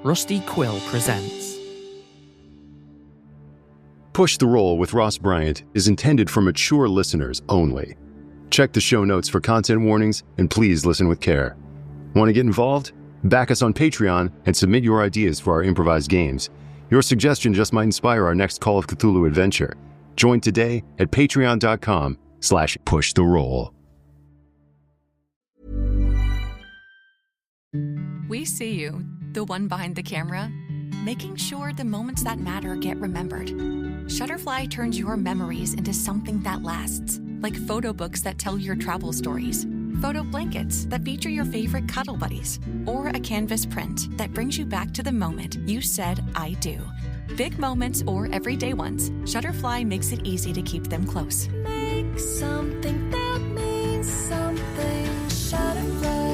Rusty Quill presents. Push the Roll with Ross Bryant is intended for mature listeners only. Check the show notes for content warnings and please listen with care. Want to get involved? Back us on Patreon and submit your ideas for our improvised games. Your suggestion just might inspire our next Call of Cthulhu adventure. Join today at patreon.com/pushtheroll. We see you, the one behind the camera, making sure the moments that matter get remembered. Shutterfly turns your memories into something that lasts, like photo books that tell your travel stories, photo blankets that feature your favorite cuddle buddies, or a canvas print that brings you back to the moment you said, I do. Big moments or everyday ones, Shutterfly makes it easy to keep them close. Make something that means something. Shutterfly.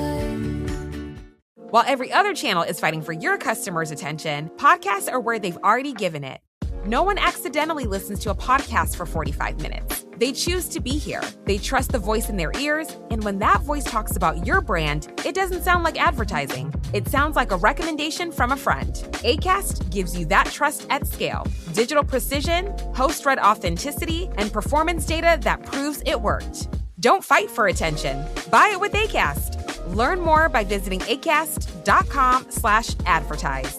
While every other channel is fighting for your customers' attention, podcasts are where they've already given it. No one accidentally listens to a podcast for 45 minutes. They choose to be here. They trust the voice in their ears, and when that voice talks about your brand, it doesn't sound like advertising. It sounds like a recommendation from a friend. Acast gives you that trust at scale. Digital precision, host-read authenticity, and performance data that proves it worked. Don't fight for attention. Buy it with Acast. Learn more by visiting acast.com/advertise.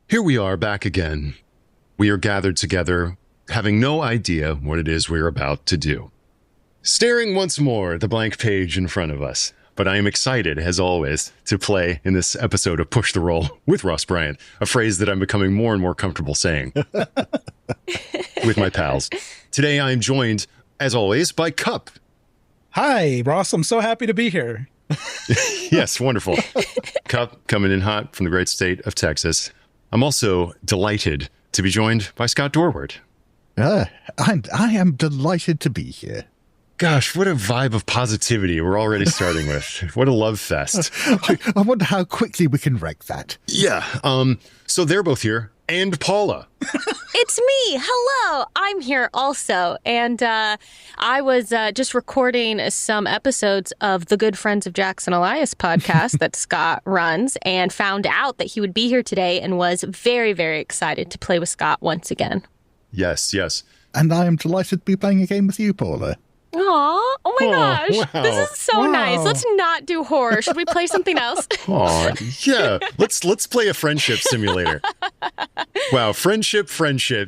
Here we are back again. We are gathered together, having no idea what it is we're about to do. Staring once more at the blank page in front of us. But I am excited, as always, to play in this episode of Push the Roll with Ross Bryant, a phrase that I'm becoming more and more comfortable saying with my pals. Today I am joined, as always, by Cup. Hi, Ross. I'm so happy to be here. Yes, wonderful. Cup coming in hot from the great state of Texas. I'm also delighted to be joined by Scott Dorward. I am delighted to be here. Gosh, what a vibe of positivity we're already starting with. What a love fest. I wonder how quickly we can wreck that. Yeah, so they're both here. And Paula. It's me. Hello. I'm here also. And I was just recording some episodes of the Good Friends of Jackson Elias podcast that Scott runs and found out that he would be here today and was very, very excited to play with Scott once again. Yes, yes. And I am delighted to be playing a game with you, Paula. Aw, oh my gosh. Wow. This is so nice. Let's not do horror. Should we play something else? Aw, yeah. Let's play a friendship simulator. Wow, friendship.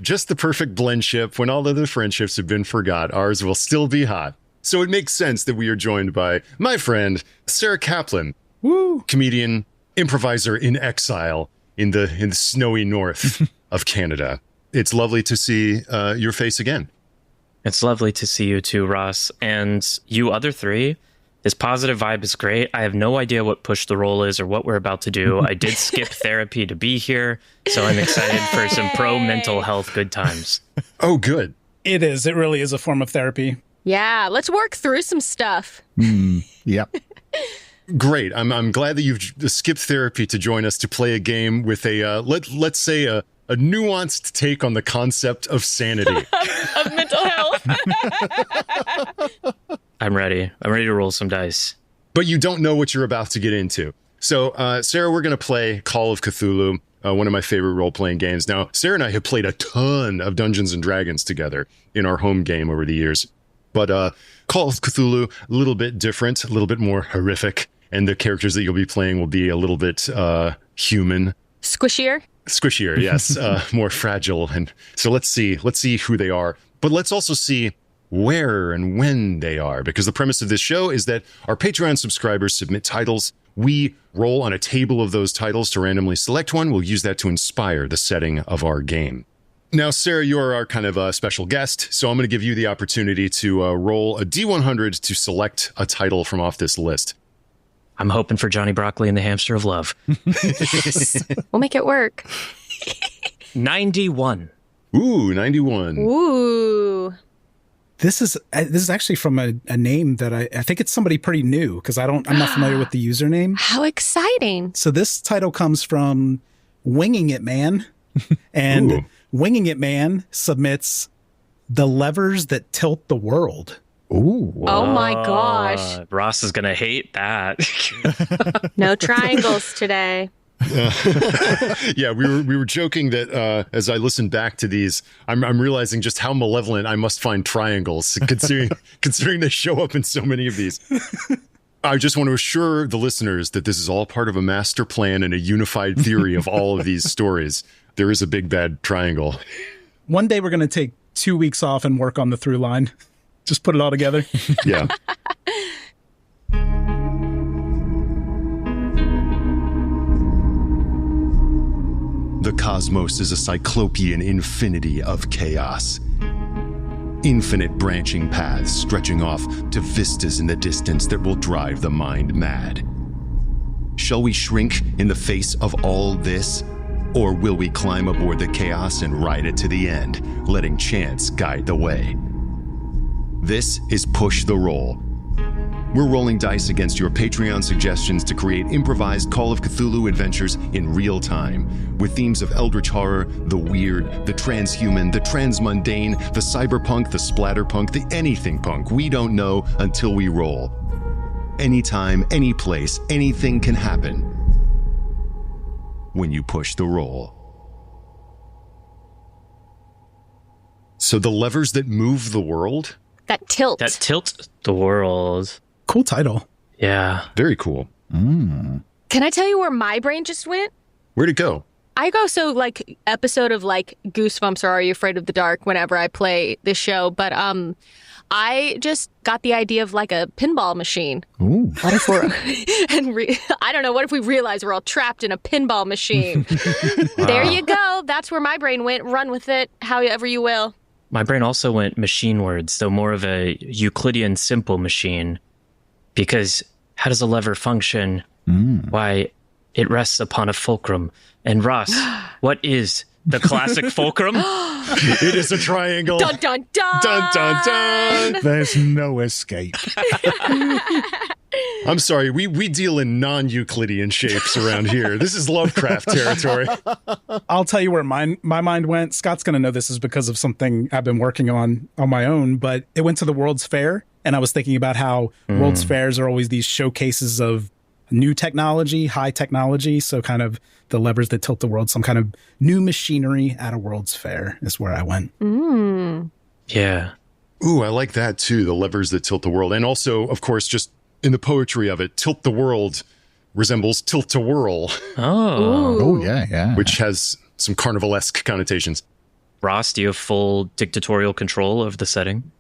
Just the perfect blend ship. When all other friendships have been forgot, ours will still be hot. So it makes sense that we are joined by my friend, Sara Caplan. Woo! Comedian, improviser in exile in the snowy north of Canada. It's lovely to see your face again. It's lovely to see you too, Ross. And you other three, this positive vibe is great. I have no idea what Push the Roll is or what we're about to do. I did skip therapy to be here, so I'm excited for some pro mental health good times. Oh, good. It is. It really is a form of therapy. Yeah, let's work through some stuff. Yep. Great. I'm glad that you've skipped therapy to join us to play a game with a, let's say, a nuanced take on the concept of sanity. Of mental health. I'm ready. I'm ready to roll some dice. But you don't know what you're about to get into. So, Sarah, we're going to play Call of Cthulhu, one of my favorite role-playing games. Now, Sarah and I have played a ton of Dungeons & Dragons together in our home game over the years. But Call of Cthulhu, a little bit different, a little bit more horrific, and the characters that you'll be playing will be a little bit human. Squishier, yes, more fragile. And so let's see who they are. But let's also see where and when they are, because the premise of this show is that our Patreon subscribers submit titles. We roll on a table of those titles to randomly select one. We'll use that to inspire the setting of our game. Now, Sarah, you're our kind of special guest, so I'm going to give you the opportunity to roll a D100 to select a title from off this list. I'm hoping for Johnny Broccoli and the Hamster of Love. we'll make it work. 91. Ooh, 91. Ooh. This is actually from a name that I think it's somebody pretty new because I'm not familiar with the username. How exciting. So this title comes from Winging It Man. And Ooh. Winging It Man submits The Levers That Tilt the World. Ooh. Oh my gosh. Ross is going to hate that. No triangles today. Yeah, we were joking that as I listen back to these, I'm realizing just how malevolent I must find triangles, considering they show up in so many of these. I just want to assure the listeners that this is all part of a master plan and a unified theory of all of these stories. There is a big bad triangle. One day we're going to take 2 weeks off and work on the through line. Just put it all together. Yeah. The cosmos is a cyclopean infinity of chaos. Infinite branching paths stretching off to vistas in the distance that will drive the mind mad. Shall we shrink in the face of all this? Or will we climb aboard the chaos and ride it to the end, letting chance guide the way? This is Push the Roll. We're rolling dice against your Patreon suggestions to create improvised Call of Cthulhu adventures in real time, with themes of eldritch horror, the weird, the transhuman, the transmundane, the cyberpunk, the splatterpunk, the anything punk. We don't know until we roll. Anytime, any place, anything can happen when you push the roll. So the levers that move the world? That tilt the world. Cool title. Yeah. Very cool. Can I tell you where my brain just went? Where'd it go? I go episode of Goosebumps or Are You Afraid of the Dark whenever I play this show, but I just got the idea of a pinball machine. Ooh. What if we're I don't know, what if we realize we're all trapped in a pinball machine? Wow. There you go. That's where my brain went. Run with it however you will. My brain also went machine words, so more of a Euclidean simple machine. Because how does a lever function? Why, it rests upon a fulcrum. And Ross, what is the classic fulcrum? It is a triangle. Dun, dun, dun. Dun, dun, dun. There's no escape. I'm sorry, we deal in non-Euclidean shapes around here. This is Lovecraft territory. I'll tell you where my mind went. Scott's going to know this is because of something I've been working on my own, but it went to the World's Fair, and I was thinking about how World's Fairs are always these showcases of new technology, high technology, so kind of the levers that tilt the world, some kind of new machinery at a World's Fair is where I went. Yeah. Ooh, I like that too, the levers that tilt the world. And also, of course, just in the poetry of it, tilt the world resembles tilt to whirl. Oh, yeah. Which has some carnivalesque connotations. Ross, do you have full dictatorial control of the setting?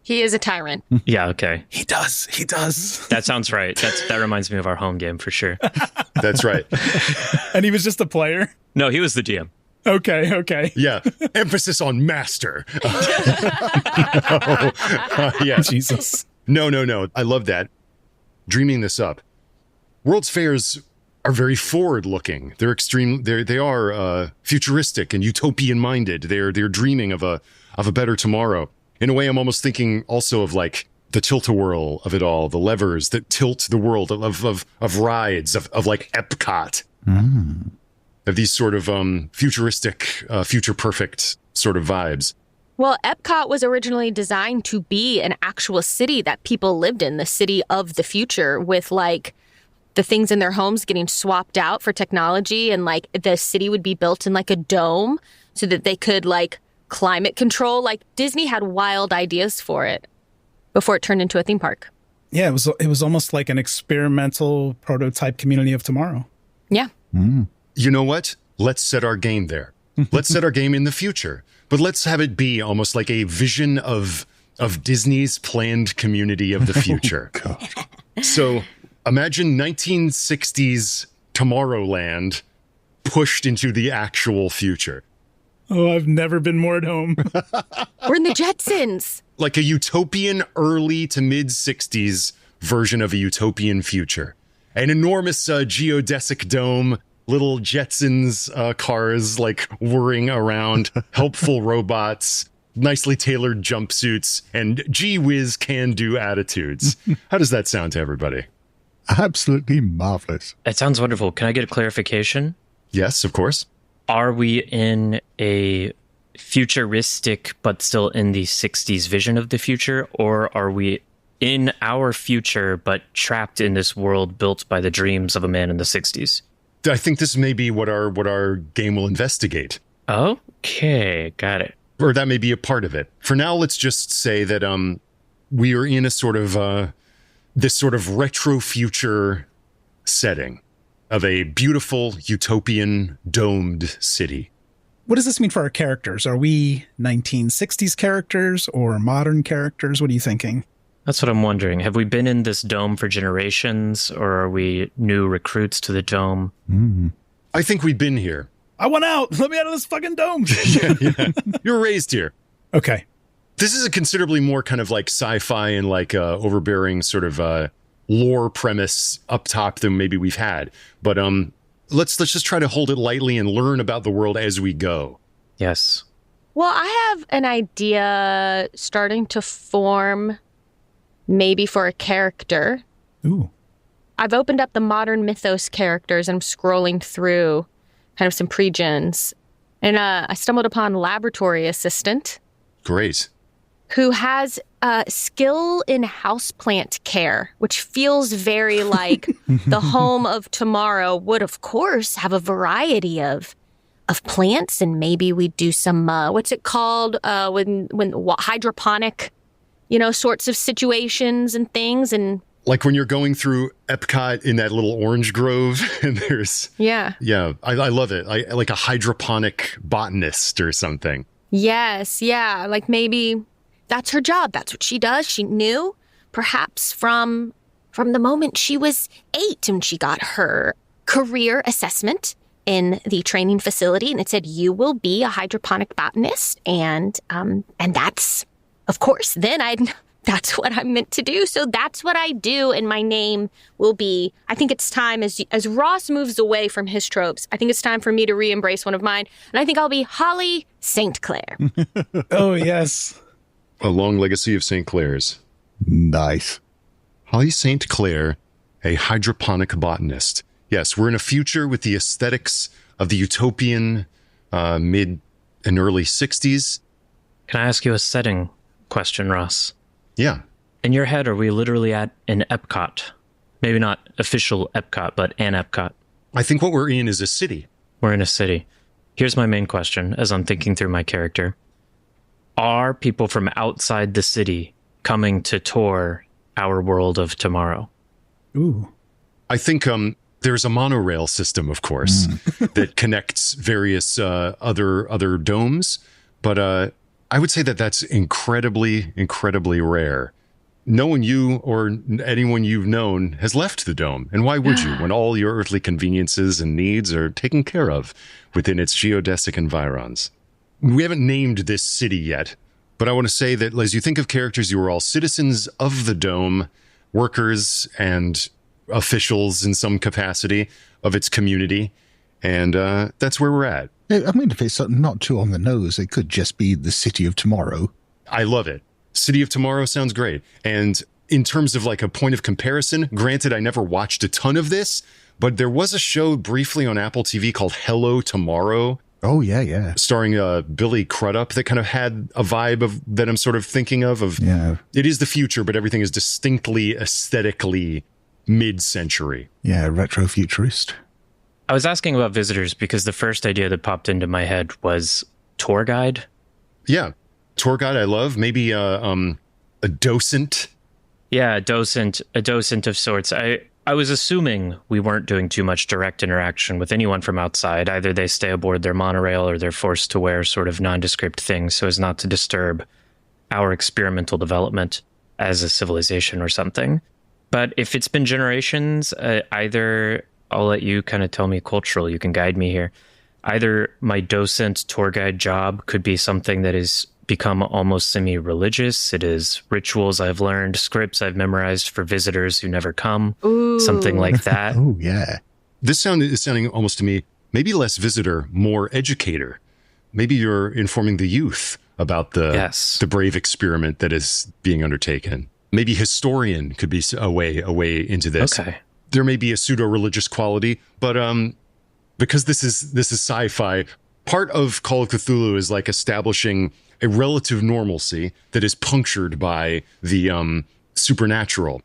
He is a tyrant. Yeah, okay. He does. That sounds right. That reminds me of our home game for sure. That's right. And he was just a player? No, he was the GM. Okay. Yeah. Emphasis on master. Yeah. Jesus. No. I love that. Dreaming this up. World's Fairs are very forward-looking. They're extreme. They are futuristic and utopian-minded. They're dreaming of a better tomorrow. In a way, I'm almost thinking also of the tilt-a-whirl of it all, the levers that tilt the world of rides, of Epcot. Of these sort of futuristic, future-perfect sort of vibes. Well, Epcot was originally designed to be an actual city that people lived in, the city of the future, with the things in their homes getting swapped out for technology, and the city would be built in a dome so that they could climate control. Disney had wild ideas for it before it turned into a theme park. Yeah, it was almost like an experimental prototype community of tomorrow. Yeah. You know what? Let's set our game there. Let's set our game in the future. But let's have it be almost like a vision of Disney's planned community of the future. So imagine 1960s Tomorrowland pushed into the actual future. Oh, I've never been more at home. We're in the Jetsons. Like a utopian early to mid 60s version of a utopian future. An enormous geodesic dome, little Jetsons cars whirring around, helpful robots, nicely tailored jumpsuits, and gee whiz can-do attitudes. How does that sound to everybody? Absolutely marvelous. It sounds wonderful. Can I get a clarification? Yes, of course. Are we in a futuristic, but still in the 60s vision of the future? Or are we in our future, but trapped in this world built by the dreams of a man in the 60s? I think this may be what our game will investigate. Okay, got it. Or that may be a part of it. For now, let's just say that we are in a sort of this sort of retro future setting of a beautiful utopian domed city. What does this mean for our characters? Are we 1960s characters or modern characters? What are you thinking? That's what I'm wondering. Have we been in this dome for generations, or are we new recruits to the dome? I think we've been here. I want out. Let me out of this fucking dome. Yeah. You were raised here. Okay. This is a considerably more kind of like sci-fi and like overbearing sort of lore premise up top than maybe we've had. But let's just try to hold it lightly and learn about the world as we go. Yes. Well, I have an idea starting to form maybe for a character. Ooh. I've opened up the modern mythos characters and I'm scrolling through kind of some pre-gens. And I stumbled upon Laboratory Assistant. Great. Who has skill in houseplant care, which feels very like the home of tomorrow would, of course, have a variety of plants. And maybe we do some, what's it called, when hydroponic, sorts of situations and things. And like when you're going through Epcot in that little orange grove and there's... Yeah. Yeah, I love it. I like a hydroponic botanist or something. Yes, yeah. Like maybe that's her job. That's what she does. She knew perhaps from the moment she was 8 and she got her career assessment in the training facility. And it said, you will be a hydroponic botanist. And that's, of course, then that's what I'm meant to do. So that's what I do. And my name will be, I think it's time as Ross moves away from his tropes, I think it's time for me to re-embrace one of mine. And I think I'll be Holly St. Clair. Oh, yes. A long legacy of St. Clair's. Nice. Holly St. Clair, a hydroponic botanist. Yes, we're in a future with the aesthetics of the utopian mid and early 60s. Can I ask you a setting question, Ross? Yeah. In your head, are we literally at an Epcot? Maybe not official Epcot, but an Epcot. I think what we're in is a city. We're in a city. Here's my main question as I'm thinking through my character. Are people from outside the city coming to tour our world of tomorrow? Ooh. I think there's a monorail system, of course, that connects various other domes. But I would say that that's incredibly, incredibly rare. No one you or anyone you've known has left the dome. And why would you, when all your earthly conveniences and needs are taken care of within its geodesic environs? We haven't named this city yet, but I want to say that as you think of characters, you are all citizens of the dome, workers and officials in some capacity of its community. And that's where we're at. I mean, if it's not too on the nose, it could just be the city of tomorrow. I love it. City of Tomorrow sounds great. And in terms of like a point of comparison, granted, I never watched a ton of this, but there was a show briefly on Apple TV called Hello Tomorrow. Oh, yeah. Starring Billy Crudup that kind of had a vibe of that I'm sort of thinking of. Yeah. It is the future, but everything is distinctly aesthetically mid-century. Yeah, retro-futurist. I was asking about visitors because the first idea that popped into my head was tour guide. Yeah. Tour guide, I love. Maybe a docent. Yeah, a docent of sorts. I was assuming we weren't doing too much direct interaction with anyone from outside. Either they stay aboard their monorail or they're forced to wear sort of nondescript things so as not to disturb our experimental development as a civilization or something. But if it's been generations, either I'll let you kind of tell me cultural, you can guide me here. Either my docent tour guide job could be something that has become almost semi-religious. It is rituals I've learned, scripts I've memorized for visitors who never come. Ooh. Something like that. Oh, yeah. This is sounding almost to me, maybe less visitor, more educator. Maybe you're informing the youth about the brave experiment that is being undertaken. Maybe historian could be a way into this. Okay. There may be a pseudo-religious quality, but because this is sci-fi, part of Call of Cthulhu is like establishing a relative normalcy that is punctured by the supernatural.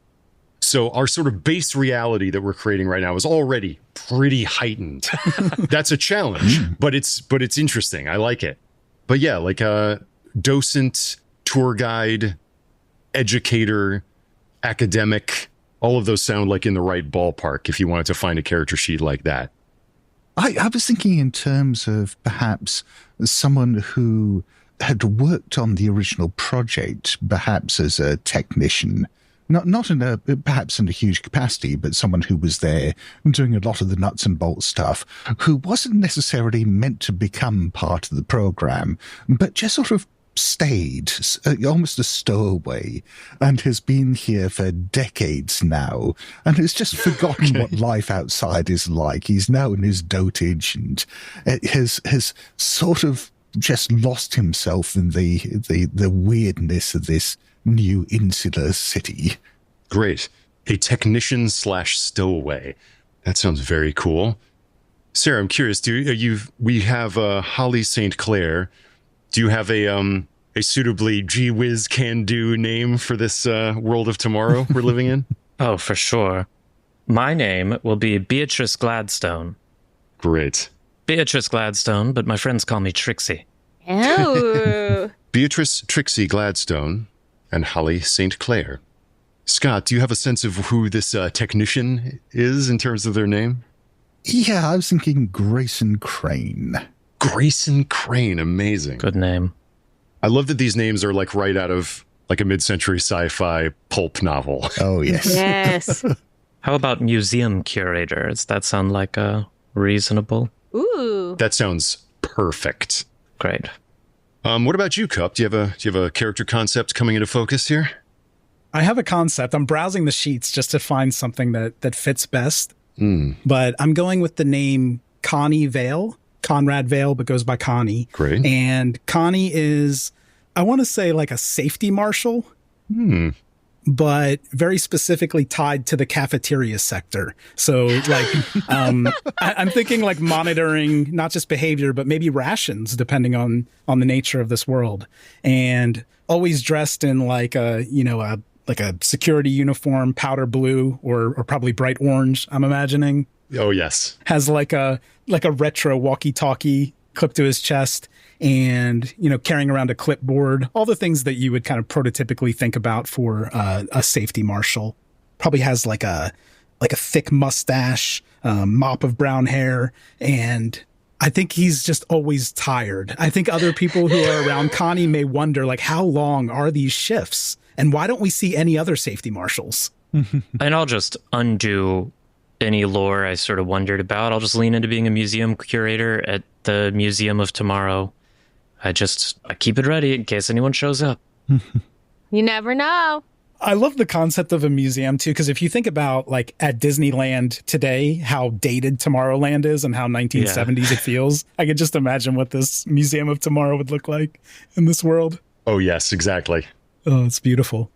So our sort of base reality that we're creating right now is already pretty heightened. That's a challenge, but it's interesting. I like it. But yeah, like a docent, tour guide, educator, academic, all of those sound like in the right ballpark if you wanted to find a character sheet like that. I was thinking in terms of perhaps someone who had worked on the original project, perhaps as a technician, not in a perhaps in a huge capacity, but someone who was there doing a lot of the nuts and bolts stuff, who wasn't necessarily meant to become part of the program, but just sort of stayed, almost a stowaway, and has been here for decades now, and has just forgotten what life outside is like. He's now in his dotage and has sort of just lost himself in the weirdness of this new insular city. Great. A technician / stowaway. That sounds very cool. Sarah, I'm curious, we have Holly St. Clair. Do you have a suitably gee whiz can do name for this world of tomorrow we're living in? Oh, for sure. My name will be Beatrice Gladstone. Great. Beatrice Gladstone, but my friends call me Trixy. Oh. Beatrice Trixy Gladstone and Holly St. Clair. Scott, do you have a sense of who this technician is in terms of their name? Yeah, I was thinking Grayson Crane. Grayson Crane, amazing. Good name. I love that these names are like right out of like a mid-century sci-fi pulp novel. Oh, yes. Yes. How about museum curator? Does that sound like reasonable? Ooh. That sounds perfect. Great. What about you, Cup? Do you have a character concept coming into focus here? I have a concept. I'm browsing the sheets just to find something that fits best. But I'm going with the name Connie Vale. Conrad Vale, but goes by Connie. Great. And Connie is, I want to say, like a safety marshal, but very specifically tied to the cafeteria sector. So, like, I'm thinking like monitoring not just behavior, but maybe rations, depending on the nature of this world. And always dressed in like a security uniform, powder blue or probably bright orange, I'm imagining. Oh, yes. Has like a retro walkie-talkie clipped to his chest and, carrying around a clipboard, all the things that you would kind of prototypically think about for a safety marshal. Probably has like a thick mustache, mop of brown hair, and I think he's just always tired. I think other people who are around Connie may wonder, like, how long are these shifts? And why don't we see any other safety marshals? And I'll just undo any lore I sort of wondered about. I'll just lean into being a museum curator at the Museum of Tomorrow. I keep it ready in case anyone shows up. You never know. I love the concept of a museum, too, because if you think about, like, at Disneyland today, how dated Tomorrowland is and how 1970s it feels, I could just imagine what this Museum of Tomorrow would look like in this world. Oh, yes, exactly. Oh, it's beautiful.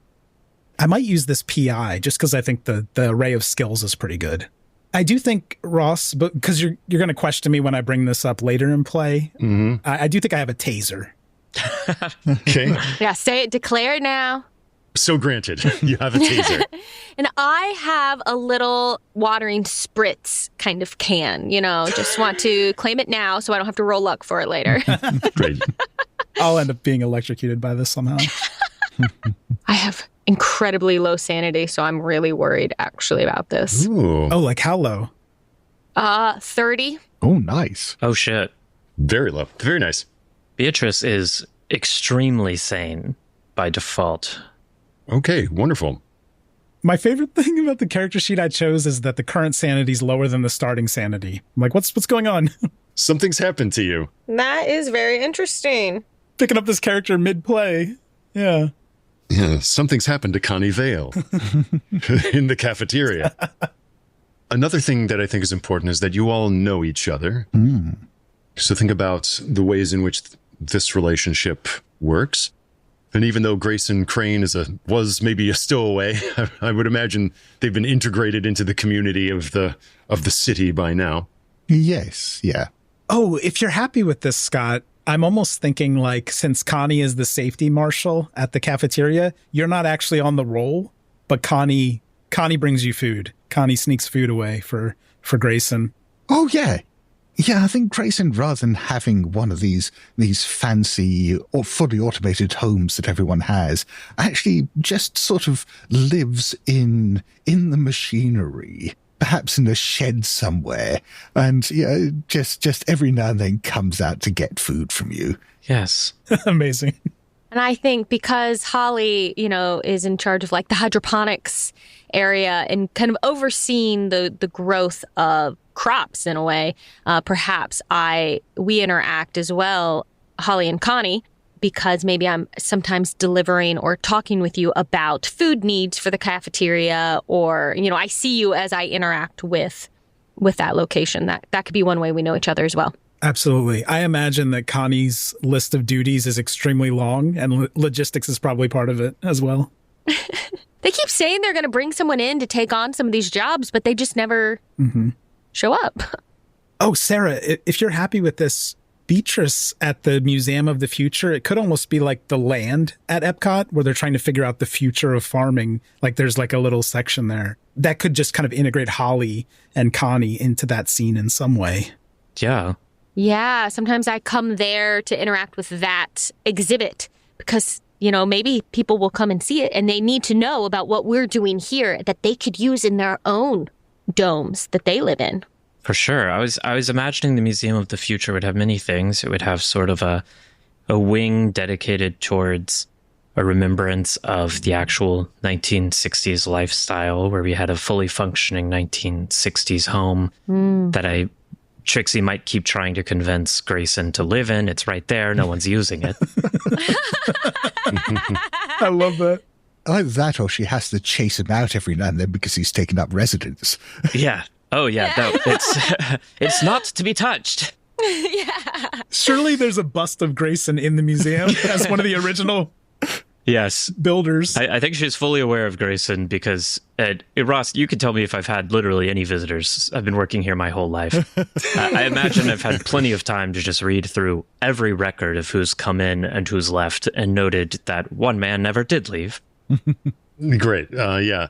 I might use this PI just because I think the array of skills is pretty good. I do think, Ross, but because you're going to question me when I bring this up later in play, I do think I have a taser. Okay. Yeah, say it, declare it now. So granted, you have a taser. And I have a little watering spritz kind of can, just want to claim it now so I don't have to roll luck for it later. Great. I'll end up being electrocuted by this somehow. I have incredibly low sanity, so I'm really worried actually about this. Ooh. Oh, like how low? 30. Oh, nice. Oh, shit. Very low. Very nice. Beatrice is extremely sane by default. Okay, wonderful. My favorite thing about the character sheet I chose is that the current sanity is lower than the starting sanity. I'm like, what's going on? Something's happened to you. That is very interesting. Picking up this character mid-play. Yeah. Yeah, something's happened to Connie Vale in the cafeteria. Another thing that I think is important is that you all know each other. So think about the ways in which this relationship works. And even though Grayson Crane was maybe a stowaway, I would imagine they've been integrated into the community of the city by now. Yes, yeah. Oh, if you're happy with this, Scott, I'm almost thinking like since Connie is the safety marshal at the cafeteria, you're not actually on the roll, but Connie brings you food. Connie sneaks food away for Grayson. Oh, yeah. Yeah, I think Grayson, rather than having one of these fancy or fully automated homes that everyone has, actually just sort of lives in the machinery, perhaps in a shed somewhere, and just every now and then comes out to get food from you. Yes. Amazing. And I think because Holly, is in charge of like the hydroponics area and kind of overseeing the growth of crops in a way, perhaps we interact as well, Holly and Connie, because maybe I'm sometimes delivering or talking with you about food needs for the cafeteria, or, I see you as I interact with that location. That could be one way we know each other as well. Absolutely. I imagine that Connie's list of duties is extremely long, and logistics is probably part of it as well. They keep saying they're going to bring someone in to take on some of these jobs, but they just never show up. Oh, Sarah, if you're happy with this, Beatrice at the Museum of the Future, it could almost be like the land at Epcot where they're trying to figure out the future of farming. Like there's like a little section there that could just kind of integrate Holly and Connie into that scene in some way. Yeah. Yeah, sometimes I come there to interact with that exhibit because, maybe people will come and see it and they need to know about what we're doing here that they could use in their own domes that they live in. For sure. I was imagining the Museum of the Future would have many things. It would have sort of a wing dedicated towards a remembrance of the actual 1960s lifestyle, where we had a fully functioning 1960s home that Trixy might keep trying to convince Grayson to live in. It's right there. No one's using it. I love that. Either that or she has to chase him out every now and then because he's taken up residence. Yeah. Oh, yeah. No, it's not to be touched. Yeah. Surely there's a bust of Grayson in the museum as one of the original Yes. builders. I think she's fully aware of Grayson because, Ross, you can tell me if I've had literally any visitors. I've been working here my whole life. I imagine I've had plenty of time to just read through every record of who's come in and who's left and noted that one man never did leave. Great. Yeah.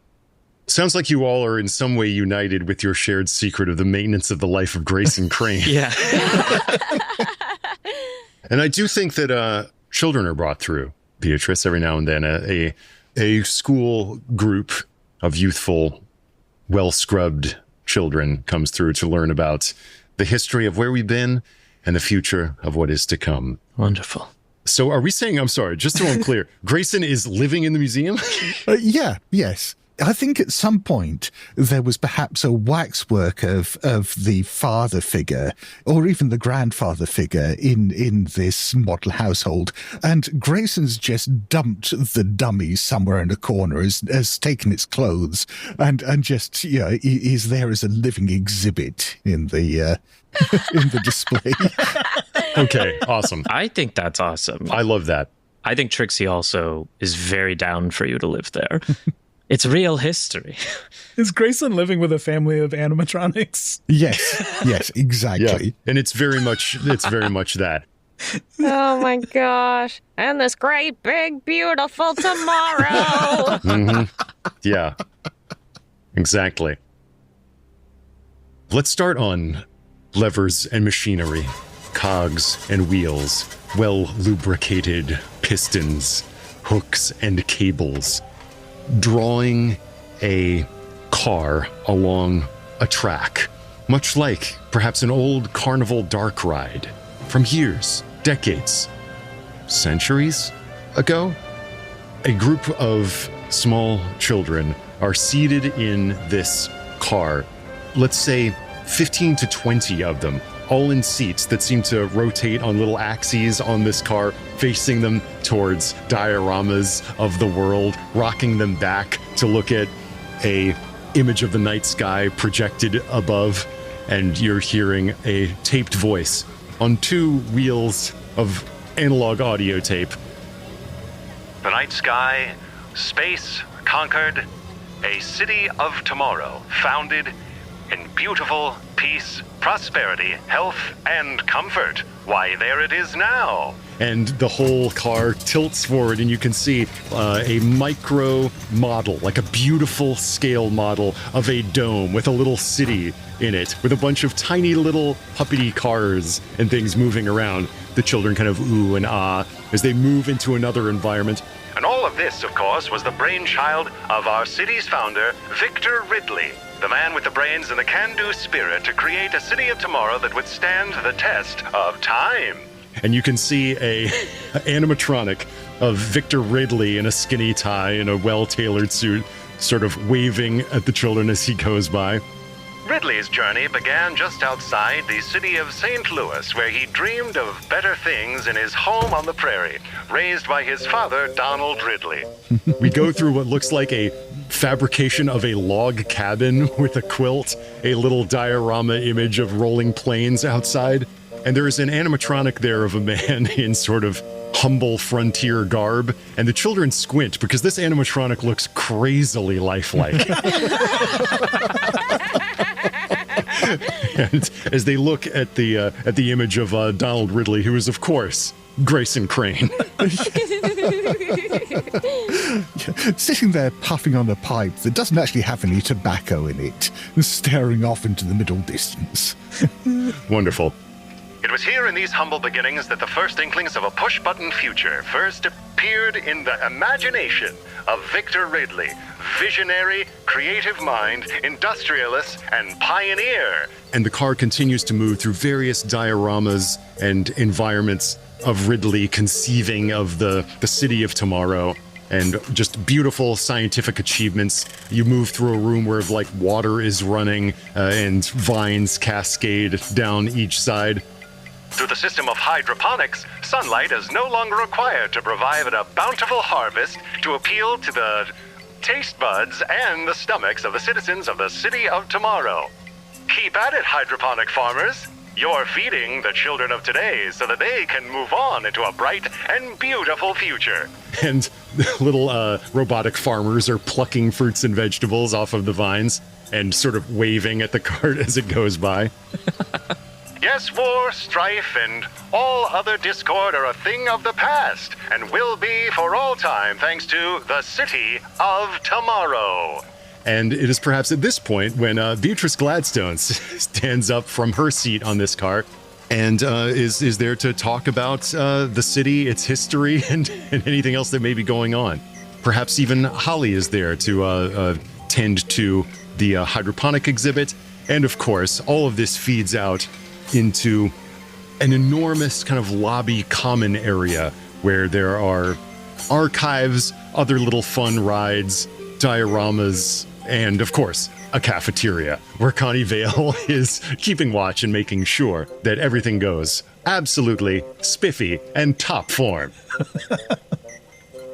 Sounds like you all are in some way united with your shared secret of the maintenance of the life of Grayson Crane. Yeah. And I do think that children are brought through, Beatrice, every now and then. A school group of youthful, well-scrubbed children comes through to learn about the history of where we've been and the future of what is to come. Wonderful. So are we saying, I'm sorry, just so I'm clear, Grayson is living in the museum? Yes. I think at some point there was perhaps a waxwork of the father figure or even the grandfather figure in this model household. And Grayson's just dumped the dummy somewhere in a corner, has taken its clothes and just, is there as a living exhibit in the in the display. Okay, awesome. I think that's awesome. I love that. I think Trixy also is very down for you to live there. It's real history. Is Grayson living with a family of animatronics? Yes, exactly. Yeah. And it's very much that. Oh my gosh. And this great, big, beautiful tomorrow. Yeah, exactly. Let's start on levers and machinery, cogs and wheels, well-lubricated pistons, hooks and cables, drawing a car along a track, much like perhaps an old carnival dark ride from years, decades, centuries ago. A group of small children are seated in this car, let's say 15 to 20 of them, all in seats that seem to rotate on little axes on this car, facing them towards dioramas of the world, rocking them back to look at a image of the night sky projected above, and you're hearing a taped voice on two wheels of analog audio tape. The night sky, space conquered, a city of tomorrow founded in beautiful peace, prosperity, health, and comfort. Why, there it is now. And the whole car tilts forward, and you can see a micro model, like a beautiful scale model of a dome with a little city in it, with a bunch of tiny little puppety cars and things moving around. The children kind of ooh and ah as they move into another environment. And all of this, of course, was the brainchild of our city's founder, Victor Ridley, the man with the brains and the can-do spirit to create a city of tomorrow that would stand the test of time. And you can see a animatronic of Victor Ridley in a skinny tie and a well-tailored suit, sort of waving at the children as he goes by. Ridley's journey began just outside the city of St. Louis, where he dreamed of better things in his home on the prairie, raised by his father, Donald Ridley. We go through what looks like a fabrication of a log cabin with a quilt, a little diorama image of rolling plains outside, and there is an animatronic there of a man in sort of humble frontier garb, and the children squint because this animatronic looks crazily lifelike. And as they look at the image of Donald Ridley, who is, of course, Grayson Crane. Sitting there puffing on a pipe that doesn't actually have any tobacco in it, staring off into the middle distance. Wonderful. It was here in these humble beginnings that the first inklings of a push-button future first appeared in the imagination of Victor Ridley, visionary, creative mind, industrialist, and pioneer. And the car continues to move through various dioramas and environments of Ridley conceiving of the city of tomorrow, and just beautiful scientific achievements. You move through a room where like water is running and vines cascade down each side. Through the system of hydroponics, sunlight is no longer required to provide a bountiful harvest to appeal to the taste buds and the stomachs of the citizens of the city of tomorrow. Keep at it, hydroponic farmers. You're feeding the children of today so that they can move on into a bright and beautiful future. And little robotic farmers are plucking fruits and vegetables off of the vines and sort of waving at the cart as it goes by. Yes, war, strife, and all other discord are a thing of the past, and will be for all time thanks to the city of tomorrow. And it is perhaps at this point when Beatrice Gladstone stands up from her seat on this car and is there to talk about the city, its history, and anything else that may be going on. Perhaps even Holly is there to tend to the hydroponic exhibit. And of course, all of this feeds out into an enormous kind of lobby common area where there are archives, other little fun rides, dioramas, and of course, a cafeteria where Connie Vale is keeping watch and making sure that everything goes absolutely spiffy and top form.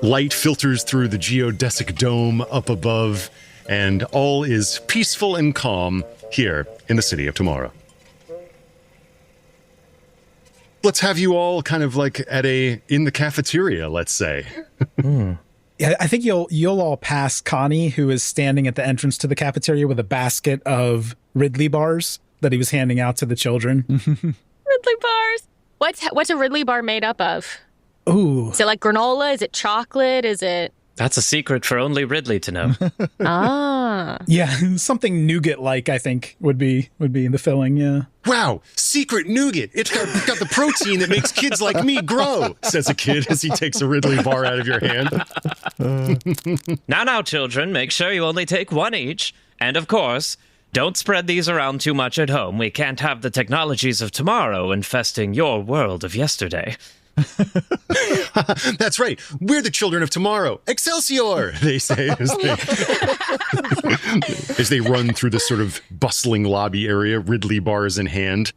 Light filters through the geodesic dome up above, and all is peaceful and calm here in the city of tomorrow. Let's have you all kind of like in the cafeteria, let's say. Yeah, I think you'll all pass Connie, who is standing at the entrance to the cafeteria with a basket of Ridley bars that he was handing out to the children. Ridley bars. What's a Ridley bar made up of? Ooh. Is it like granola? Is it chocolate? Is it... That's a secret for only Ridley to know. Ah. Yeah, something nougat-like, I think, would be in the filling, yeah. Wow, secret nougat. It's got the protein that makes kids like me grow, says a kid as he takes a Ridley bar out of your hand. Now, children, make sure you only take one each. And of course, don't spread these around too much at home. We can't have the technologies of tomorrow infesting your world of yesterday. That's right. We're the children of tomorrow. Excelsior, they say as they run through this sort of bustling lobby area, Ridley bars in hand.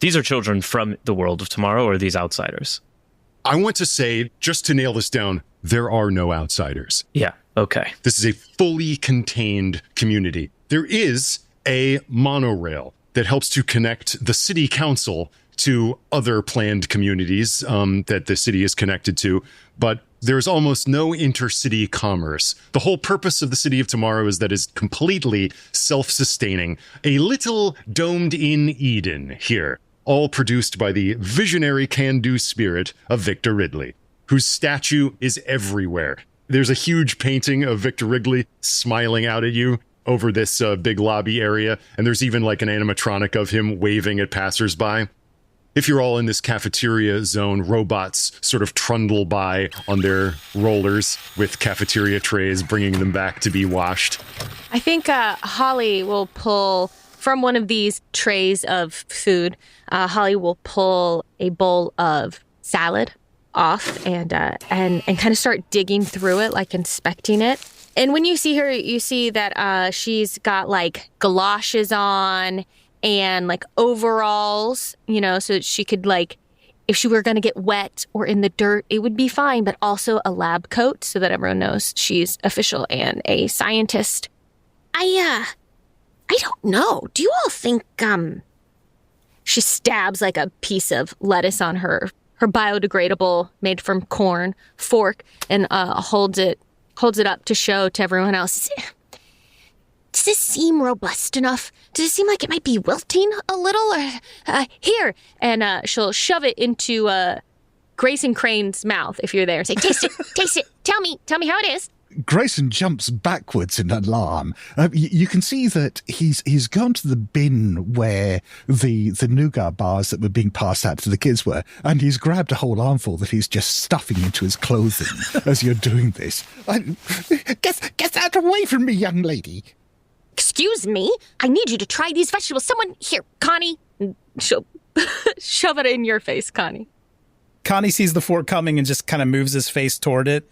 These are children from the world of tomorrow, or are these outsiders? I want to say, just to nail this down, there are no outsiders. Yeah, okay. This is a fully contained community. There is a monorail that helps to connect the city council to other planned communities that the city is connected to. But There's almost no intercity commerce. The whole purpose of the City of Tomorrow is that it's completely self-sustaining. A little domed-in Eden here, all produced by the visionary can-do spirit of Victor Ridley, whose statue is everywhere. There's a huge painting of Victor Ridley smiling out at you over this big lobby area, and there's even like an animatronic of him waving at passersby. If you're all in this cafeteria zone, robots sort of trundle by on their rollers with cafeteria trays, bringing them back to be washed. I think Holly will pull from one of these trays of food. Holly will pull a bowl of salad off and kind of start digging through it, like inspecting it. And when you see her, you see that she's got like galoshes on and like overalls, you know, so that she could like, if she were going to get wet or in the dirt, it would be fine, but also a lab coat so that everyone knows she's official and a scientist. I don't know. Do you all think, She stabs like a piece of lettuce on her biodegradable, made from corn, fork and holds it up to show to everyone else. Does this seem robust enough? Does it seem like it might be wilting a little? Or here, and she'll shove it into Grayson Crane's mouth if you're there. Say, taste it, taste it. Tell me how it is. Grayson jumps backwards in alarm. You can see that he's gone to the bin where the nougat bars that were being passed out to the kids were, and he's grabbed a whole armful that he's just stuffing into his clothing as you're doing this. Get out away from me, young lady. Excuse me? I need you to try these vegetables. Someone, here, Connie. She'll shove it in your face, Connie. Connie sees the fork coming and just kind of moves his face toward it.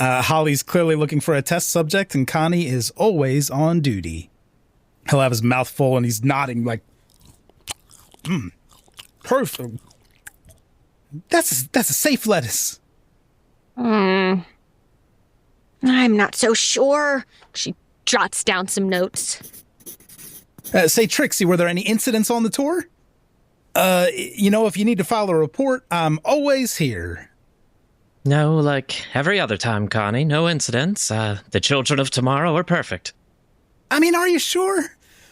Holly's clearly looking for a test subject, and Connie is always on duty. He'll have his mouth full, and he's nodding like, perfect. That's a safe lettuce. I'm not so sure. She jots down some notes. Say, Trixy, were there any incidents on the tour? If you need to file a report, I'm always here. No, like every other time, Connie. No incidents. The children of tomorrow are perfect. I mean, are you sure?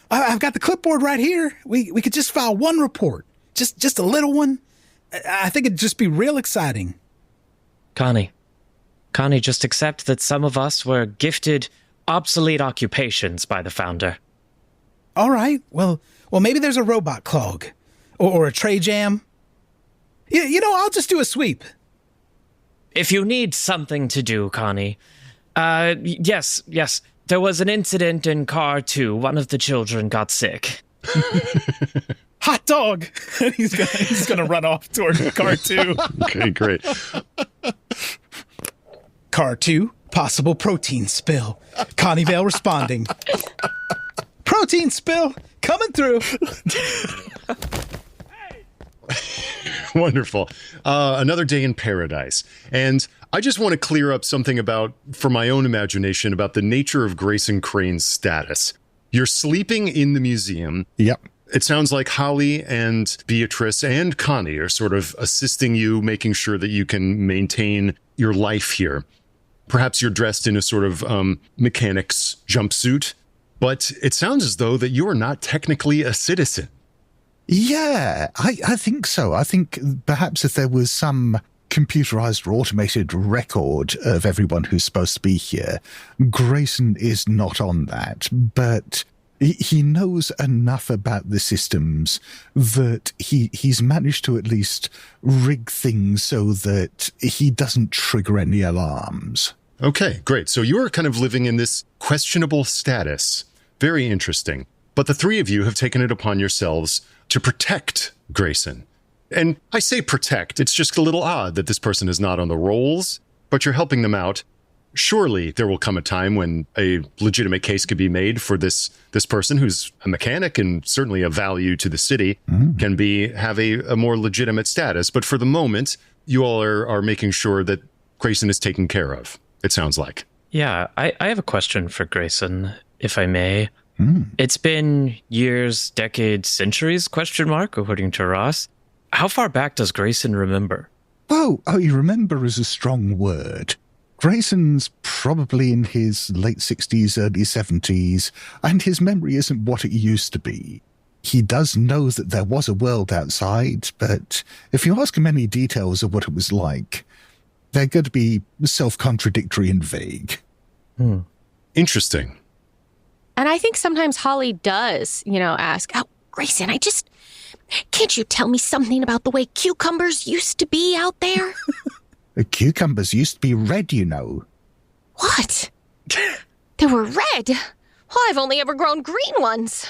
I've got the clipboard right here. We could just file one report. Just a little one. I think it'd just be real exciting. Connie, just accept that some of us were gifted obsolete occupations by the founder. All right. Well, maybe there's a robot clog. Or a tray jam. I'll just do a sweep. If you need something to do, Connie. Yes. There was an incident in car 2. One of the children got sick. Hot dog! he's gonna run off toward car 2. Okay, great. Car 2, possible protein spill. Connie Vale responding. Protein spill, coming through. Wonderful. Another day in paradise. And I just want to clear up something for my own imagination, about the nature of Grayson Crane's status. You're sleeping in the museum. Yep. It sounds like Holly and Beatrice and Connie are sort of assisting you, making sure that you can maintain your life here. Perhaps you're dressed in a sort of mechanic's jumpsuit, but it sounds as though that you are not technically a citizen. Yeah, I think so. I think perhaps if there was some computerized or automated record of everyone who's supposed to be here, Grayson is not on that, but he knows enough about the systems that he's managed to at least rig things so that he doesn't trigger any alarms. Okay, great. So you're kind of living in this questionable status. Very interesting. But the three of you have taken it upon yourselves to protect Grayson. And I say protect, it's just a little odd that this person is not on the rolls, but you're helping them out. Surely there will come a time when a legitimate case could be made for this person who's a mechanic and certainly a value to the city, can have a more legitimate status. But for the moment, you all are making sure that Grayson is taken care of, it sounds like. Yeah, I have a question for Grayson, if I may. It's been years, decades, centuries, ? According to Ross. How far back does Grayson remember? Well, you remember is a strong word. Grayson's probably in his late 60s, early 70s, and his memory isn't what it used to be. He does know that there was a world outside, but if you ask him any details of what it was like, they're going to be self-contradictory and vague. Interesting. And I think sometimes Holly does, ask, Oh, Grayson, can't you tell me something about the way cucumbers used to be out there? Cucumbers used to be red, you know. What? they were red. Well, I've only ever grown green ones.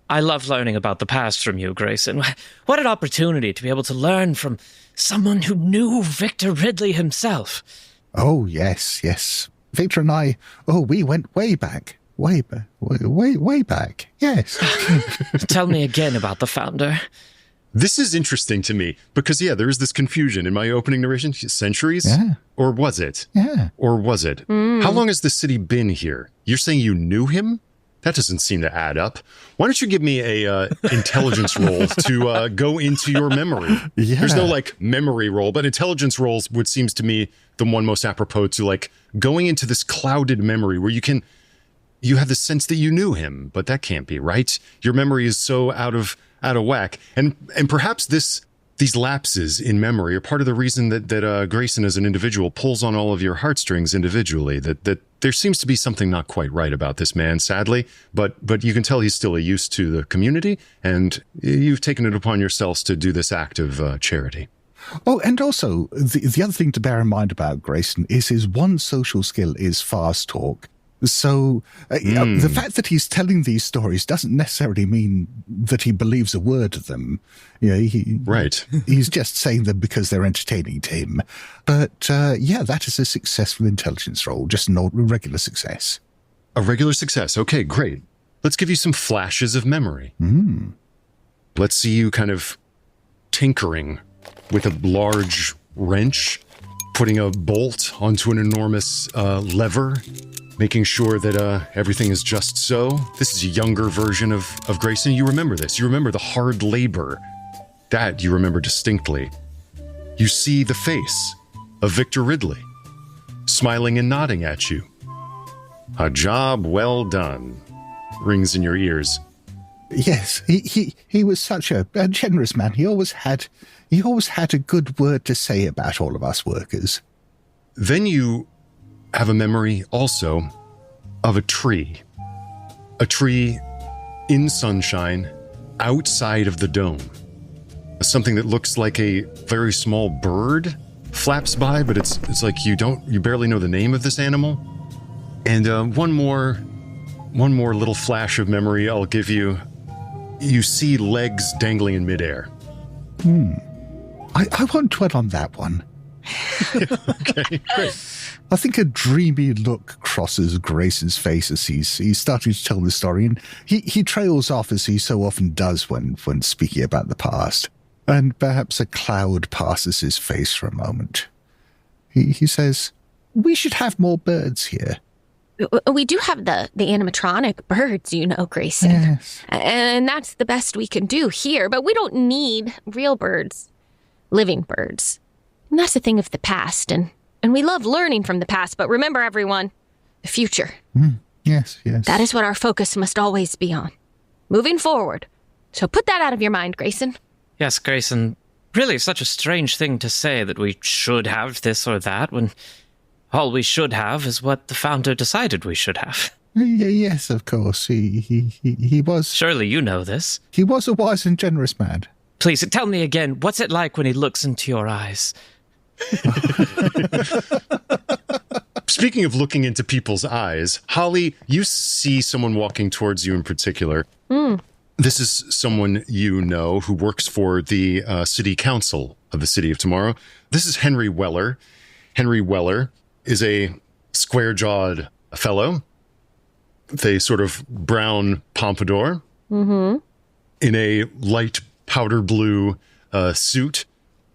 I love learning about the past from you, Grayson. What an opportunity to be able to learn from someone who knew Victor Ridley himself. Oh, yes. Victor and I, we went way back. Way back. Yes. Tell me again about the founder. This is interesting to me because, there is this confusion in my opening narration. Centuries? Yeah. Or was it? Yeah. Or was it? How long has the city been here? You're saying you knew him? That doesn't seem to add up. Why don't you give me a intelligence roll to go into your memory? Yeah. There's no memory roll, but intelligence rolls would seems to me the one most apropos to going into this clouded memory where you have the sense that you knew him, but that can't be right. Your memory is so out of whack, and perhaps these lapses in memory are part of the reason that Grayson as an individual pulls on all of your heartstrings individually. That there seems to be something not quite right about this man, sadly, but you can tell he's still a use to the community, and you've taken it upon yourselves to do this act of charity. Oh, and also the other thing to bear in mind about Grayson is his one social skill is fast talk. So the fact that he's telling these stories doesn't necessarily mean that he believes a word of them. Right. He's just saying them because they're entertaining to him. But that is a successful intelligence roll, just a regular success. A regular success. Okay, great. Let's give you some flashes of memory. Let's see you kind of tinkering with a large wrench, putting a bolt onto an enormous lever, making sure that everything is just so. This is a younger version of Grayson. You remember this. You remember the hard labor. That you remember distinctly. You see the face of Victor Ridley, smiling and nodding at you. A job well done, rings in your ears. Yes, he was such a generous man. He always had a good word to say about all of us workers. Then you have a memory also of a tree in sunshine outside of the dome. Something that looks like a very small bird flaps by, but it's like you barely know the name of this animal. And one more little flash of memory I'll give you. You see legs dangling in midair. I won't dwell on that one. Okay, great. I think a dreamy look crosses Grayson's face as he's starting to tell the story, and he trails off as he so often does when speaking about the past. And perhaps a cloud passes his face for a moment. He says, "We should have more birds here." We do have the animatronic birds, Grayson. Yes. And that's the best we can do here, but we don't need real birds, living birds. And that's a thing of the past, and we love learning from the past, but remember, everyone, the future. Yes. That is what our focus must always be on, moving forward. So put that out of your mind, Grayson. Yes, Grayson, really such a strange thing to say that we should have this or that when all we should have is what the founder decided we should have. Yes, of course. He was... Surely you know this. He was a wise and generous man. Please, tell me again, what's it like when he looks into your eyes? Speaking of looking into people's eyes, Holly, you see someone walking towards you in particular. This is someone you know who works for the city council of the city of tomorrow. This is Henry Weller. Henry Weller is a square-jawed fellow with a sort of brown pompadour in a light powder blue suit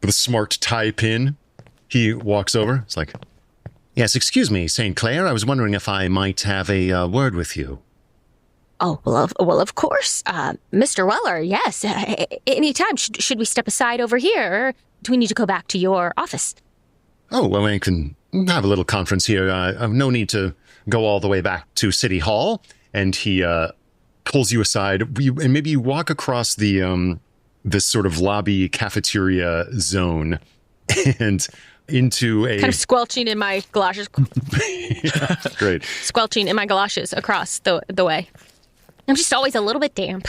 with a smart tie pin. He walks over. It's like, "Yes, excuse me, St. Clair. I was wondering if I might have a word with you." Oh, well, of course. Mr. Weller, yes. Anytime. Should we step aside over here? do we need to go back to your office? Oh, well, we can have a little conference here. No need to go all the way back to City Hall. And he pulls you aside, and maybe you walk across the this sort of lobby cafeteria zone and into a... Kind of squelching in my galoshes. Yeah, great. Squelching in my galoshes across the way. I'm just always a little bit damp.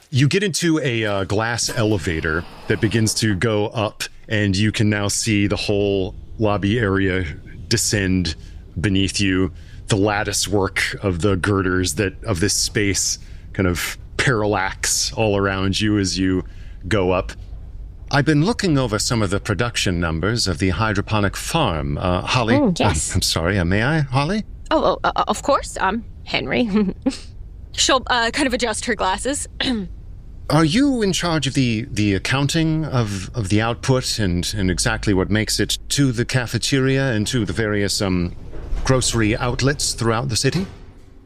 You get into a glass elevator that begins to go up, and you can now see the whole lobby area descend beneath you. The lattice work of the girders of this space kind of parallax all around you as you go up. I've been looking over some of the production numbers of the hydroponic farm. Holly? Oh, yes. I'm sorry, may I, Holly? Oh, of course. I'm Henry. She'll kind of adjust her glasses. Are you in charge of the accounting of the output and exactly what makes it to the cafeteria and to the various grocery outlets throughout the city?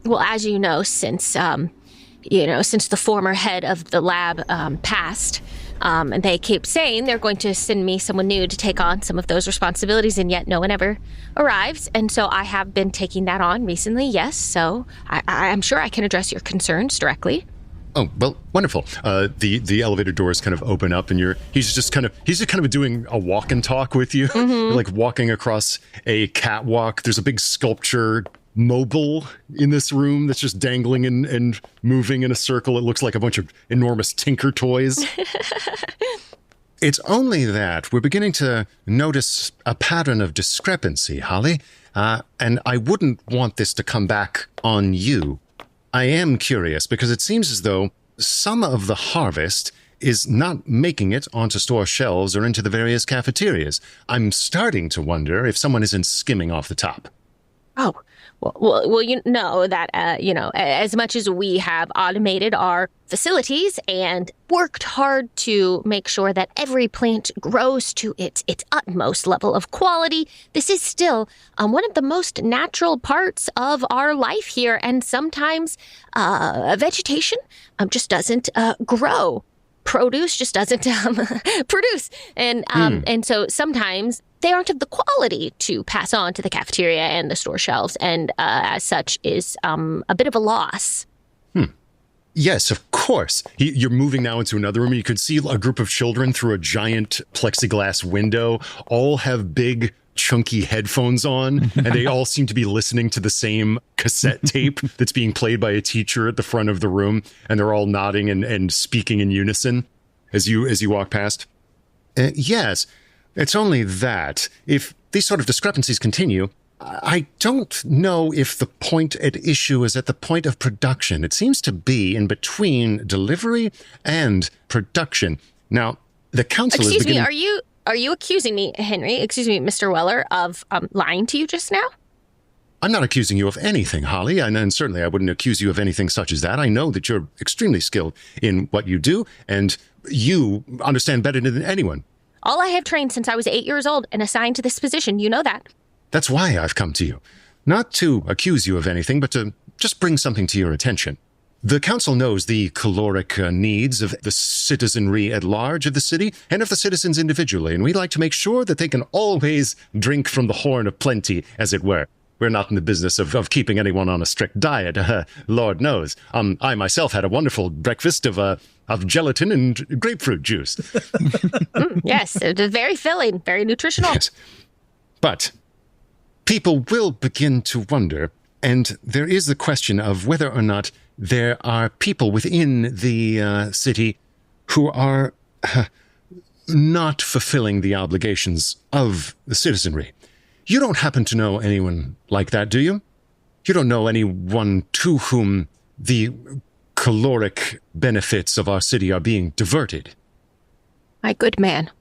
Well, as you know, since the former head of the lab passed, and they keep saying they're going to send me someone new to take on some of those responsibilities, and yet no one ever arrives. And so I have been taking that on recently, yes. So I'm sure I can address your concerns directly. Oh, well, wonderful. The elevator doors kind of open up, and he's just kind of doing a walk and talk with you. Mm-hmm. You're like walking across a catwalk. There's a big sculpture mobile in this room that's just dangling and moving in a circle. It looks like a bunch of enormous Tinker toys. It's only that we're beginning to notice a pattern of discrepancy, Holly, and I wouldn't want this to come back on you. I am curious because it seems as though some of the harvest is not making it onto store shelves or into the various cafeterias. I'm starting to wonder if someone isn't skimming off the top. Oh, well, you know that, as much as we have automated our facilities and worked hard to make sure that every plant grows to its utmost level of quality, this is still one of the most natural parts of our life here. And sometimes vegetation just doesn't grow. Produce just doesn't produce. And so sometimes they aren't of the quality to pass on to the cafeteria and the store shelves, and as such is a bit of a loss. Yes, of course. You're moving now into another room. You could see a group of children through a giant plexiglass window, all have big, chunky headphones on, and they all seem to be listening to the same cassette tape that's being played by a teacher at the front of the room, and they're all nodding and speaking in unison as you walk past. Yes, it's only that if these sort of discrepancies continue, I don't know if the point at issue is at the point of production. It seems to be in between delivery and production. Now, the council is beginning... Excuse me, are you accusing me, Henry, Mr. Weller, of lying to you just now? I'm not accusing you of anything, Holly, and certainly I wouldn't accuse you of anything such as that. I know that you're extremely skilled in what you do, and you understand better than anyone. All I have trained since I was 8 years old and assigned to this position, you know that. That's why I've come to you. Not to accuse you of anything, but to just bring something to your attention. The council knows the caloric needs of the citizenry at large of the city and of the citizens individually, and we like to make sure that they can always drink from the horn of plenty, as it were. We're not in the business of keeping anyone on a strict diet, Lord knows. I myself had a wonderful breakfast of gelatin and grapefruit juice. Yes, it is very filling, very nutritional. Yes. But people will begin to wonder, and there is the question of whether or not there are people within the city who are not fulfilling the obligations of the citizenry. You don't happen to know anyone like that, do you? You don't know anyone to whom the caloric benefits of our city are being diverted? My good man.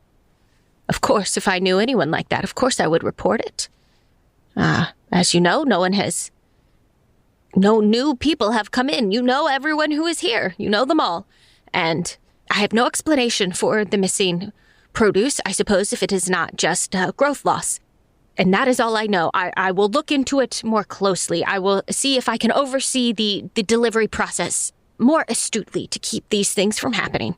Of course, if I knew anyone like that, of course I would report it. As you know, no new people have come in. You know everyone who is here. You know them all. And I have no explanation for the missing produce, I suppose, if it is not just growth loss. And that is all I know. I will look into it more closely. I will see if I can oversee the delivery process more astutely to keep these things from happening.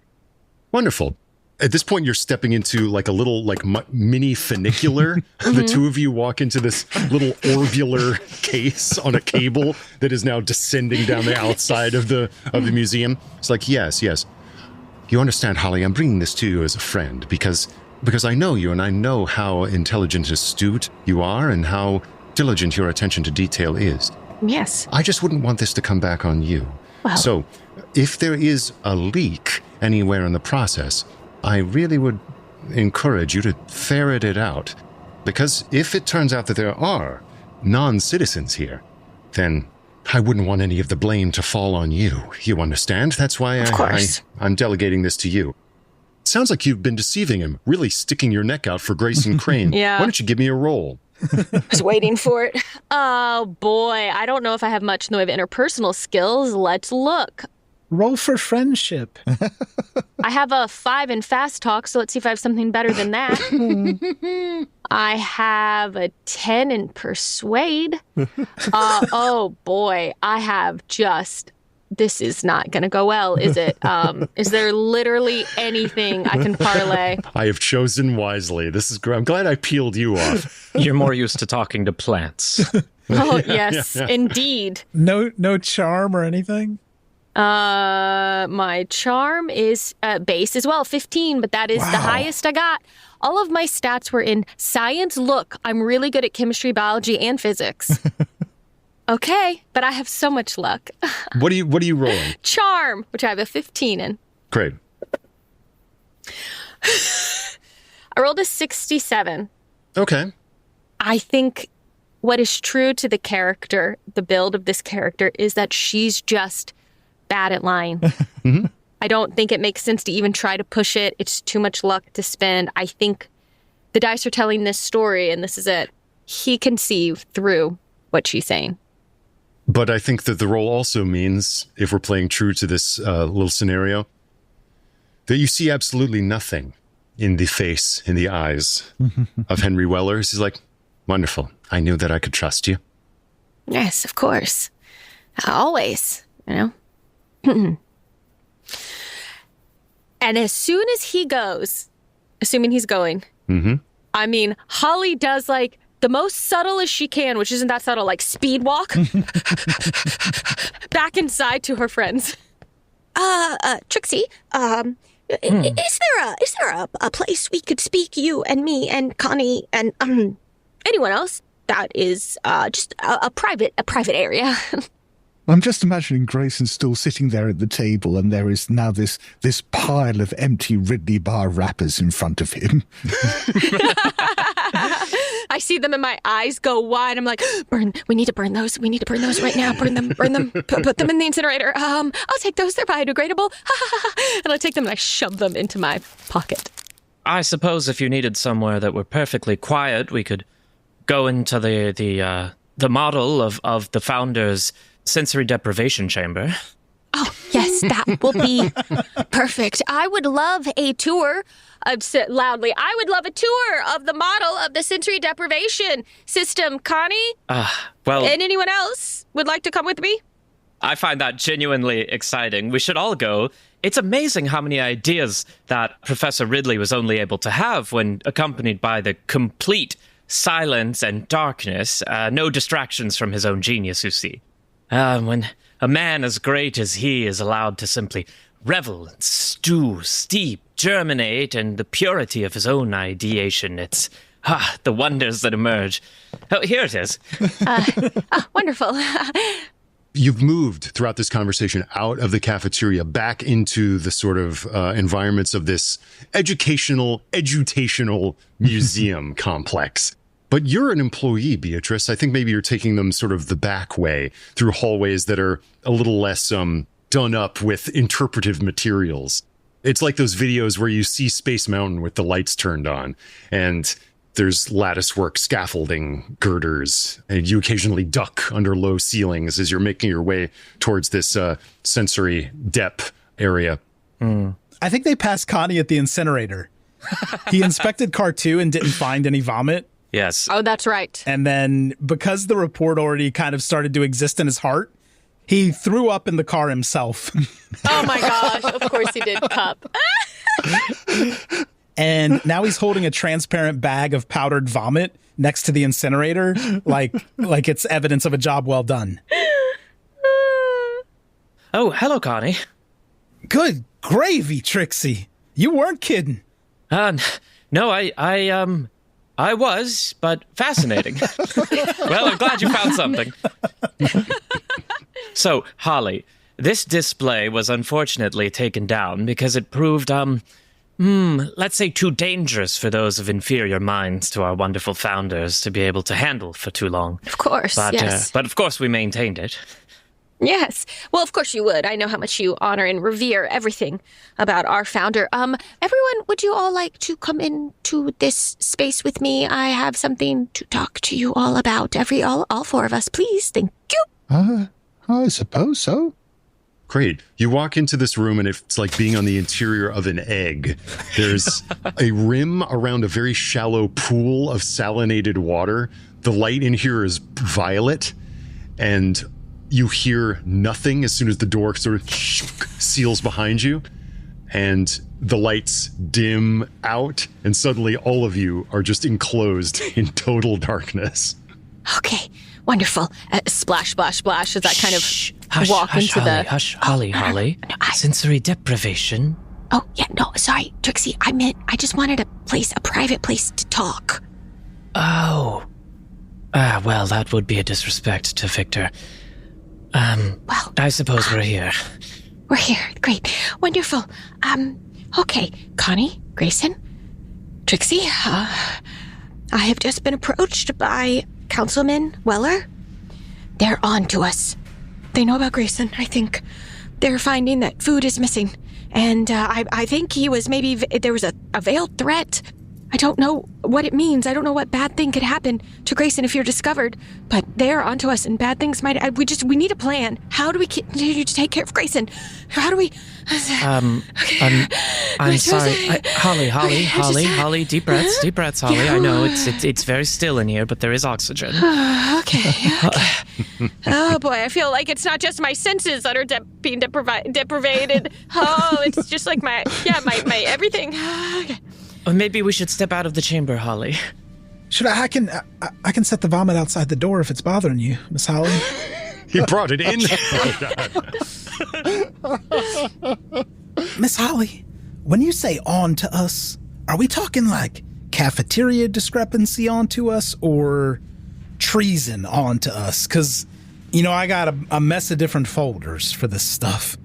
Wonderful. At this point, you're stepping into like a little like mini funicular. The two of you walk into this little orbular case on a cable that is now descending down the outside of the museum. It's like, yes. You understand, Holly, I'm bringing this to you as a friend because I know you and I know how intelligent and astute you are and how diligent your attention to detail is. Yes. I just wouldn't want this to come back on you. Well. So, if there is a leak anywhere in the process, I really would encourage you to ferret it out. Because if it turns out that there are non-citizens here, then I wouldn't want any of the blame to fall on you. You understand? That's why I'm delegating this to you. It sounds like you've been deceiving him, really sticking your neck out for Grayson Crane. Yeah. Why don't you give me a roll? I was waiting for it. Oh, boy. I don't know if I have much in the way of interpersonal skills. Let's look. Roll for friendship. I have a 5 in fast talk, so let's see if I have something better than that. I have a 10 in persuade. Oh, boy. I have just... This is not going to go well, is it? Is there literally anything I can parlay? I have chosen wisely. This is great. I'm glad I peeled you off. You're more used to talking to plants. Oh, yes, indeed. No charm or anything? My charm is base as well, 15, but that is the highest I got. All of my stats were in science. Look, I'm really good at chemistry, biology, and physics. Okay, but I have so much luck. What are you rolling? Charm, which I have a 15 in. Great. I rolled a 67. Okay. I think what is true to the character, the build of this character, is that she's just bad at lying. Mm-hmm. I don't think it makes sense to even try to push it. It's too much luck to spend. I think the dice are telling this story, and this is it. He can see through what she's saying. But I think that the role also means, if we're playing true to this little scenario, that you see absolutely nothing in the face, in the eyes of Henry Wellers. He's like, wonderful. I knew that I could trust you. Yes, of course. Always, you know? And as soon as he goes, assuming he's going, I mean, Holly does like the most subtle as she can, which isn't that subtle, like speed walk back inside to her friends. Trixy, is there a place we could speak, you and me and Connie and anyone else that is just a private area? I'm just imagining Grayson still sitting there at the table, and there is now this pile of empty Ridley bar wrappers in front of him. I see them and my eyes go wide. I'm like, burn. We need to burn those. We need to burn those right now. Burn them. Put them in the incinerator. I'll take those. They're biodegradable. And I take them and I shove them into my pocket. I suppose if you needed somewhere that were perfectly quiet, we could go into the model of the founder's sensory deprivation chamber. Oh, yes, that will be perfect. I would love a tour. I'd say loudly, I would love a tour of the model of the sensory deprivation system. Connie? Well... And anyone else would like to come with me? I find that genuinely exciting. We should all go. It's amazing how many ideas that Professor Ridley was only able to have when accompanied by the complete silence and darkness. No distractions from his own genius, you see. When a man as great as he is allowed to simply revel and stew, steep, germinate, and the purity of his own ideation, it's the wonders that emerge. Oh, here it is. Wonderful. You've moved throughout this conversation out of the cafeteria back into the sort of environments of this edutational museum complex. But you're an employee, Beatrice. I think maybe you're taking them sort of the back way through hallways that are a little less done up with interpretive materials. It's like those videos where you see Space Mountain with the lights turned on, and there's latticework scaffolding girders, and you occasionally duck under low ceilings as you're making your way towards this sensory depth area. I think they passed Connie at the incinerator. He inspected car 2 and didn't find any vomit. Yes. Oh, that's right. And then because the report already kind of started to exist in his heart, he threw up in the car himself. Oh my gosh, of course he did, Cup. And now he's holding a transparent bag of powdered vomit next to the incinerator, like it's evidence of a job well done. Oh, hello, Connie. Good gravy, Trixy. You weren't kidding. No, I was, but fascinating. Well, I'm glad you found something. So, Holly, this display was unfortunately taken down because it proved, let's say too dangerous for those of inferior minds to our wonderful founders to be able to handle for too long. Of course, yes. But of course we maintained it. Yes. Well, of course you would. I know how much you honor and revere everything about our founder. Everyone, would you all like to come into this space with me? I have something to talk to you all about. All four of us, please. Thank you. I suppose so. Great. You walk into this room and it's like being on the interior of an egg. There's a rim around a very shallow pool of salinated water. The light in here is violet, and you hear nothing as soon as the door sort of seals behind you, and the lights dim out, and suddenly all of you are just enclosed in total darkness. Okay, wonderful. Splash, splash, splash as I kind of walk into Holly, the... Holly. Sensory deprivation. Oh, yeah, no, sorry, Trixie. I just wanted a private place to talk. Oh. Well, that would be a disrespect to Victor. Well, I suppose we're here. We're here. Great. Wonderful. Okay. Connie, Grayson, Trixie, I have just been approached by Councilman Weller. They're on to us. They know about Grayson, I think. They're finding that food is missing. And I think there was a veiled threat. I don't know what it means. I don't know what bad thing could happen to Grayson if you're discovered, but they're onto us and bad things might... We need a plan. How do we continue to take care of Grayson? How do we... I'm sorry. Holly, deep breaths, Holly. I know it's very still in here, but there is oxygen. Okay. Oh boy, I feel like it's not just my senses that are being deprivated. Oh, it's just like my everything. Okay. Or maybe we should step out of the chamber, Holly. Should I can set the vomit outside the door if it's bothering you, Miss Holly. He brought it in. Miss Holly, when you say on to us, are we talking like cafeteria discrepancy onto us or treason onto us? Because, I got a mess of different folders for this stuff.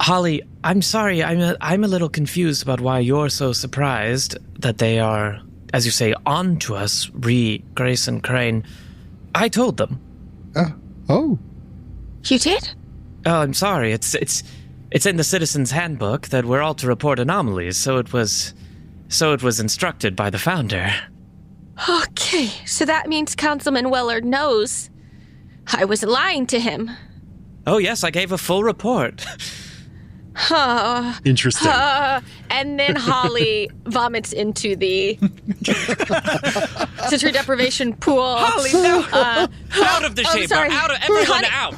Holly, I'm sorry. I'm a little confused about why you're so surprised that they are, as you say, on to us, Grayson, Crane. I told them. Oh. You did? Oh, I'm sorry. It's in the Citizen's Handbook that we're all to report anomalies, so it was instructed by the founder. Okay, so that means Councilman Weller knows I was lying to him. Oh, yes, I gave a full report. Interesting. And then Holly vomits into the sensory deprivation pool. Holly, no! Out of the chamber! Sorry. Everyone out!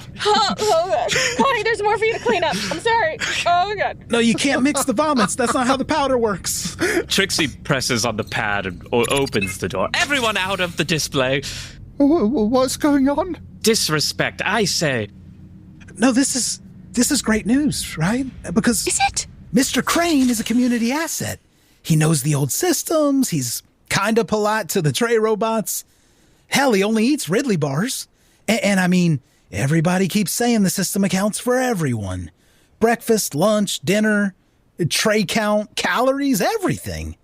Connie, there's more for you to clean up. I'm sorry. Oh, my God. No, you can't mix the vomits. That's not how the powder works. Trixie presses on the pad and opens the door. Everyone out of the display! What's going on? Disrespect, I say. No, this is great news, right? Because is it? Mr. Crane is a community asset. He knows the old systems. He's kind of polite to the tray robots. Hell, he only eats Ridley bars. And I mean, everybody keeps saying the system accounts for everyone. Breakfast, lunch, dinner, tray count, calories, everything.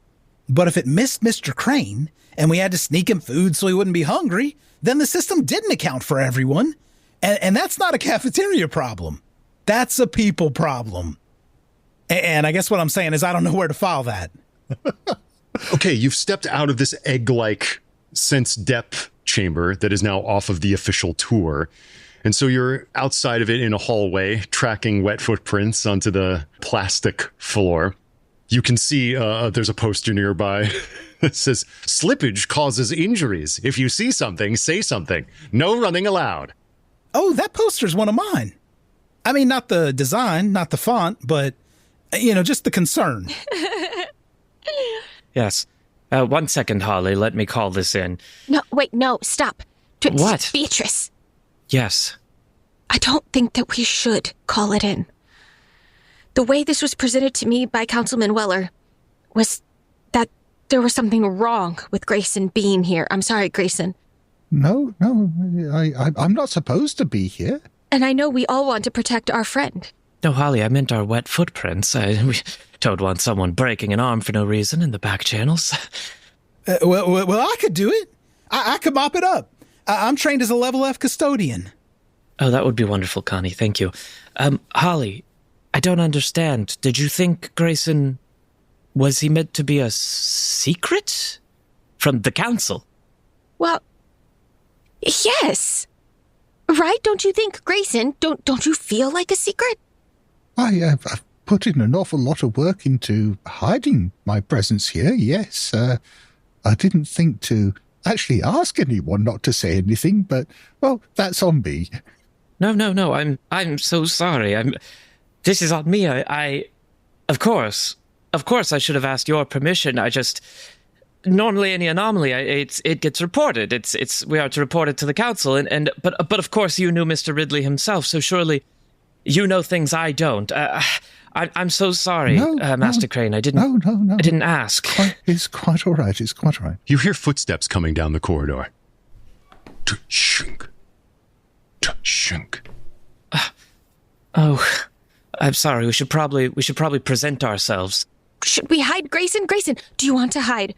But if it missed Mr. Crane and we had to sneak him food so he wouldn't be hungry, then the system didn't account for everyone. And that's not a cafeteria problem. That's a people problem. And I guess what I'm saying is I don't know where to file that. Okay, you've stepped out of this egg-like sense depth chamber that is now off of the official tour. And so you're outside of it in a hallway, tracking wet footprints onto the plastic floor. You can see there's a poster nearby that says, "Slippage causes injuries. If you see something, say something. No running allowed." Oh, that poster's one of mine. I mean, not the design, not the font, but, just the concern. Yes. 1 second, Holly. Let me call this in. No, wait, no, stop. What? Beatrice. Yes. I don't think that we should call it in. The way this was presented to me by Councilman Weller was that there was something wrong with Grayson being here. I'm sorry, Grayson. No, I'm not supposed to be here. And I know we all want to protect our friend. No, Holly, I meant our wet footprints. We don't want someone breaking an arm for no reason in the back channels. Well, I could do it. I could mop it up. I'm trained as a level F custodian. Oh, that would be wonderful, Connie. Thank you. Holly, I don't understand. Did you think Grayson... Was he meant to be a secret? From the council? Well, yes. Right? Don't you think, Grayson? Don't you feel like a secret? I've put in an awful lot of work into hiding my presence here, yes. I didn't think to actually ask anyone not to say anything, but, well, that's on me. No, I'm so sorry. This is on me. Of course I should have asked your permission. I just... Normally, any anomaly, it gets reported. We are to report it to the council, but of course you knew Mr. Ridley himself, so surely you know things I don't. I'm so sorry, Master Crane. I didn't. No. I didn't ask. It's quite all right. It's quite all right. You hear footsteps coming down the corridor. Shunk. Oh, I'm sorry. We should probably present ourselves. Should we hide, Grayson? Grayson, do you want to hide?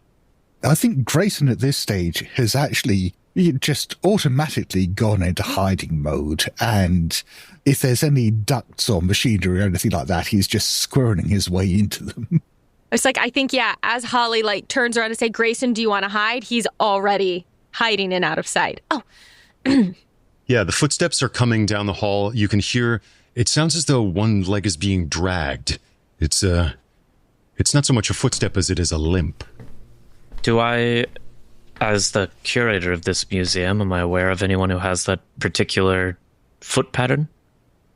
I think Grayson at this stage has actually just automatically gone into hiding mode, and if there's any ducts or machinery or anything like that, he's just squirreling his way into them. It's like, I think, as Holly turns around to say, Grayson, do you want to hide? He's already hiding and out of sight. Oh. Yeah, the footsteps are coming down the hall. You can hear, it sounds as though one leg is being dragged. It's not so much a footstep as it is a limp. Do I, as the curator of this museum, am I aware of anyone who has that particular foot pattern?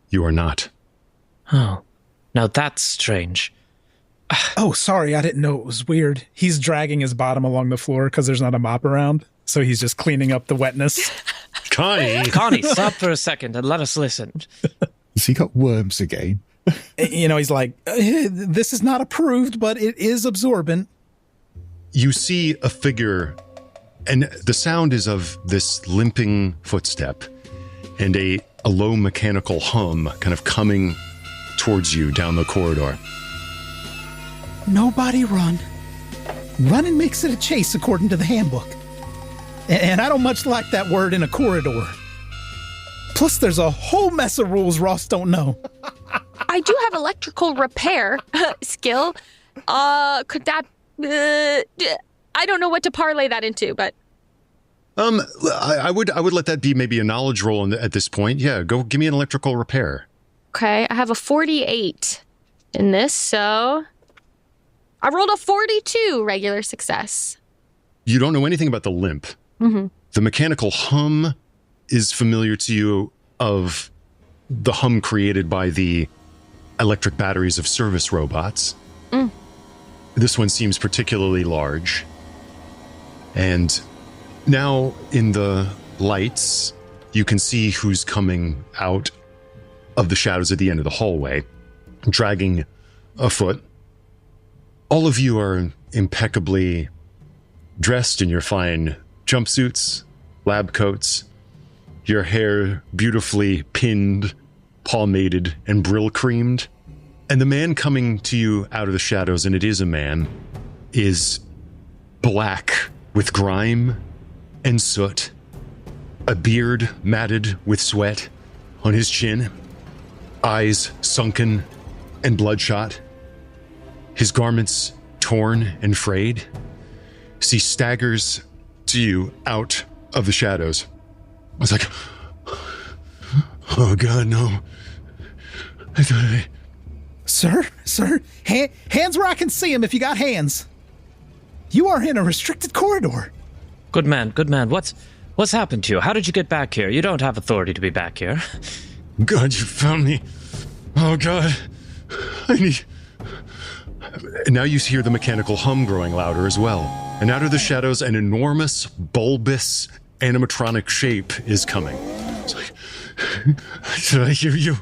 You are not. Oh, now that's strange. Oh, sorry, I didn't know it was weird. He's dragging his bottom along the floor because there's not a mop around, so he's just cleaning up the wetness. Connie, stop for a second and let us listen. Has he got worms again? He's like, this is not approved, but it is absorbent. You see a figure, and the sound is of this limping footstep and a low mechanical hum kind of coming towards you down the corridor. Nobody run. Running makes it a chase, according to the handbook. And I don't much like that word in a corridor. Plus, there's a whole mess of rules Ross don't know. I do have electrical repair skill. Could that... I don't know what to parlay that into, but... I would let that be maybe a knowledge roll at this point. Yeah, go give me an electrical repair. Okay, I have a 48 in this, so... I rolled a 42 regular success. You don't know anything about the limp. Mm-hmm. The mechanical hum is familiar to you of the hum created by the electric batteries of service robots. Mm. This one seems particularly large. And now in the lights, you can see who's coming out of the shadows at the end of the hallway, dragging a foot. All of you are impeccably dressed in your fine jumpsuits, lab coats, your hair beautifully pinned, pomaded, and brill creamed. And the man coming to you out of the shadows, and it is a man, is black with grime and soot, a beard matted with sweat on his chin, eyes sunken and bloodshot, his garments torn and frayed. As he staggers to you out of the shadows. It's like, oh God, no. I thought Sir, hands where I can see him if you got hands. You are in a restricted corridor. Good man. What's happened to you? How did you get back here? You don't have authority to be back here. God, you found me. Oh God, And now you hear the mechanical hum growing louder as well. And out of the shadows, an enormous, bulbous, animatronic shape is coming. It's like, did I hear you?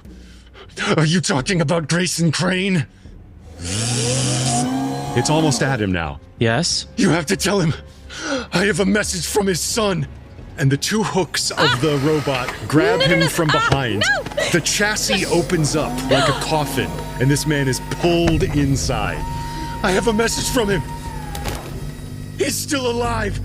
Are you talking about Grayson Crane? It's almost at him now. Yes? You have to tell him I have a message from his son. And the two hooks of the robot grab him from behind. No. The chassis opens up like a coffin, and this man is pulled inside. I have a message from him. He's still alive.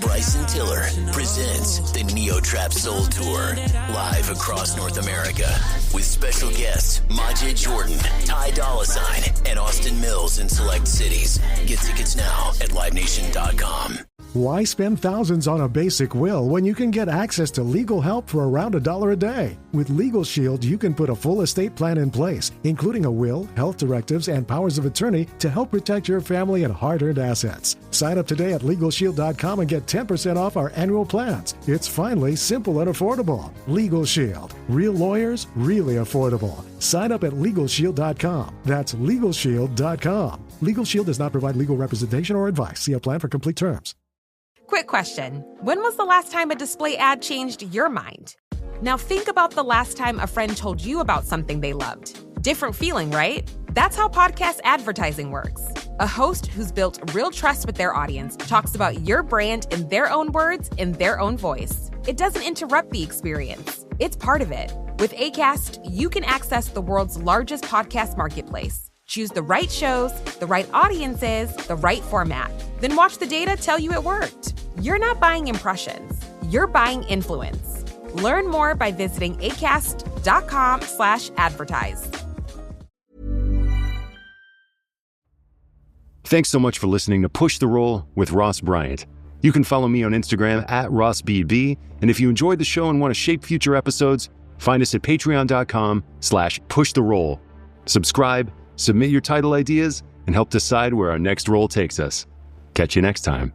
Bryson Tiller presents the Neo Trap Soul Tour live across North America with special guests Majid Jordan, Ty Dolla $ign, and Austin Mills in select cities. Get tickets now at livenation.com. Why spend thousands on a basic will when you can get access to legal help for around $1 a day? With Legal Shield, you can put a full estate plan in place, including a will, health directives, and powers of attorney to help protect your family and hard-earned assets. Sign up today at LegalShield.com and get 10% off our annual plans. It's finally simple and affordable. Legal Shield. Real lawyers, really affordable. Sign up at LegalShield.com. That's LegalShield.com. Legal Shield does not provide legal representation or advice. See a plan for complete terms. Quick question. When was the last time a display ad changed your mind? Now think about the last time a friend told you about something they loved. Different feeling, right? That's how podcast advertising works. A host who's built real trust with their audience talks about your brand in their own words, in their own voice. It doesn't interrupt the experience. It's part of it. With Acast, you can access the world's largest podcast marketplace. Choose the right shows, the right audiences, the right format. Then watch the data tell you it worked. You're not buying impressions. You're buying influence. Learn more by visiting acast.com/advertise. Thanks so much for listening to Push the Roll with Ross Bryant. You can follow me on Instagram at RossBB. And if you enjoyed the show and want to shape future episodes, find us at patreon.com/pushtheroll. Subscribe, submit your title ideas, and help decide where our next roll takes us. Catch you next time.